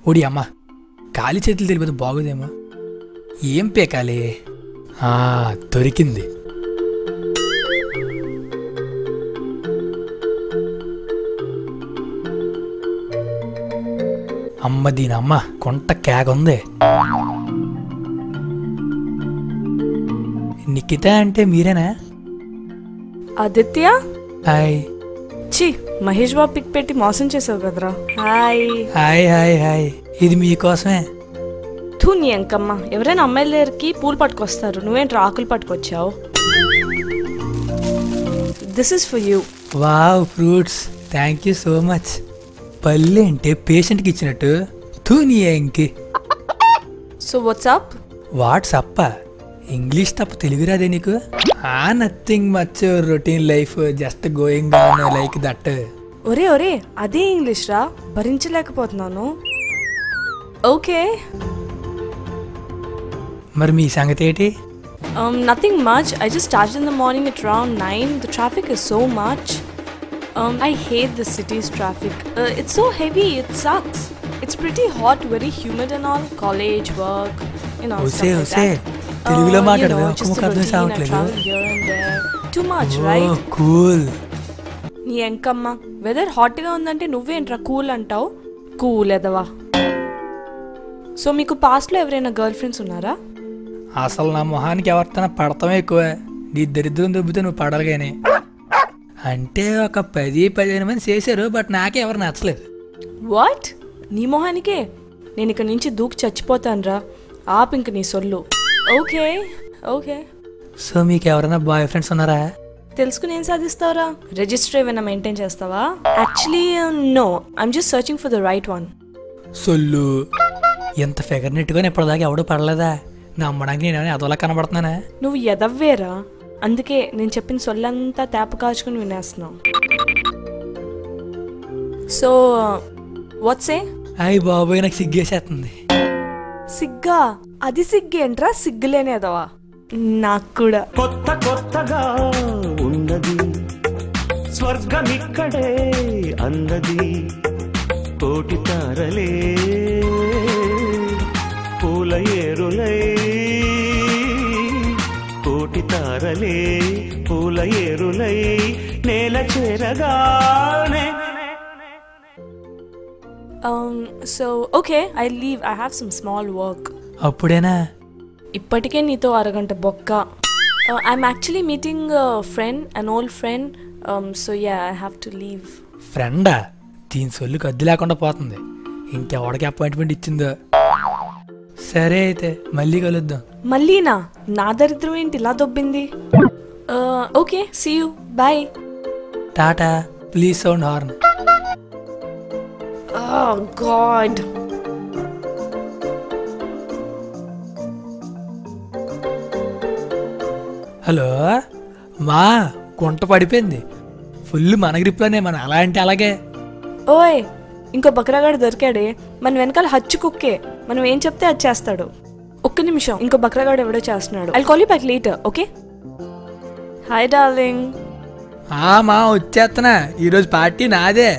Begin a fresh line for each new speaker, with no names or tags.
ఓడి అమ్మ, ఖాళీ చేతులు తెలిపోతే బాగోదేమో. ఏం పేకాలి? దొరికింది. అమ్మ దీనమ్మ, కొంట కేక ఉంది. నిఖిత అంటే మీరేనా?
ఆదిత్య?
హాయ్.
చి, మహేష్ బాబు పిక్ పెట్టి మోసం చేసావు కదరా. Hi
hi hi hi. ఇది మీకోసమే.
తూ నీ అంకమ్మ, ఎవరైనా అమ్మాయిల దగ్గరికి పూలు పట్టుకొస్తారు, నువ్వేంటి ఆకులు పట్టుకొచ్చావు? This is for you.
Wow, fruits. Thank you so much. పల్లె అంటే పేషెంట్కి ఇచ్చినట్టు. తూ నీ ఇంకి.
So WhatsApp?
వాట్సప్? ఇంగ్లీష్ తప్ప తెలుగు రాదే నీకు? Nothing much, routine life, just going on like that.
ఒరే ఒరే, అదే ఇంగ్లీష్ రా, భరించలేకపోతున్నాను. ఓకే.
మరి మీ సంగతి ఏంటి?
Nothing much. I just started in the morning at around 9. The traffic is so much. I hate the city's traffic. It's so heavy. It sucks. It's pretty hot, very humid and all. College, work, stuff like that.
తెలుగులో మాట్లాడదు.
Just a routine. I travel here and there. Too much, right?
Cool.
నీ ఎంకమ్మ, weather హాట్గా ఉందంటే నువ్వేంట్రా cool అంటావు? Cool ఎదవా. So మీకు పాస్ట్లో ఎవరైనా గర్ల్ ఫ్రెండ్స్ ఉన్నారా?
అసలు నా మొహానికి ఎవరితోనా పడతామే ఎక్కువ. నీ దరిద్రం దొబ్బితే నువ్వు పడాలి కానీ. అంటే ఒక 10-15 మంది చేశారు, బట్ నాకే ఎవరు నచ్చలేదు.
వాట్? నీ మొహానికే? నేను ఇక్కడ నుంచి దూకి చచ్చిపోతాను రా. ఆపు ఇంక నీ సొల్లు. Okay okay.
సో మీకు ఎవరైనా బాయ్ ఫ్రెండ్స్ ఉన్నారా?
తెలుసుకుని ఏం సాధిస్తావురా? రిజిస్టర్ ఏమైనా మెయింటైన్ చేస్తావా? Actually no, I'm just searching for the right one.
సొల్లు, ఎంత ఫిగర్ నెట్టుకొని ఇప్పటిదాకా ఎవడూ పడలేదా? నమ్మడానికి నేనేమైనా అదోలా కనబడుతున్నానా?
నువ్వు ఎదవ్వేరా, అందుకే నేను చెప్పిన సొల్లంతా తేప కాచుకుని వినేస్తున్నావు. సో వాట్సే?
అయ్యి బాబోయ్, నాకు సిగ్గేసేస్తుంది.
సిగ్గా? అది సిగ్గేంట్రా, సిగ్గులేనేదవా. నాకు కూడా.
కొత్త కొత్తగా ఉన్నది స్వర్గమిక్కడే అన్నది, కోటి తారలే పూల ఏరులై, కోటి తారలే పూల ఏరులై నేల చేరగానే.
So okay, I leave. I have some small work.
అప్పుడేనా?
ఇప్పటికే నీతో అరగంట బొక్క. I'm actually meeting friend, an old friend. So yeah, I have to leave.
ఫ్రెండా? దీని సొల్లుకి అద్దె లేకుండా పోతుంది. ఇంకెవడికి అపాయింట్మెంట్ ఇచ్చిందో. సరే అయితే మళ్ళీ కలుద్దాం.
మళ్ళీనా? నా దరిద్రం ఏంటి ఇలా దొబ్బింది? Okay, see you, bye.
Tata. Please sound horn.
Oh God.
Hello మా, గుంట పడిపోయింది. ఫుల్ మన గ్రిప్లోనే. మన అలా అంటే అలాగే.
ఓయ్, ఇంకో బక్రాగాడు దొరికాడే. మన వెనకాల హచ్చు కుక్కే. మనం ఏం చెప్తే అది చేస్తాడు. ఒక్క నిమిషం, ఇంకో బక్రాగాడు ఎవడో చేస్తున్నాడు. I'll call you back later, okay? Hi darling.
మా వచ్చేస్తున్నా. ఈరోజు పార్టీ నాదే.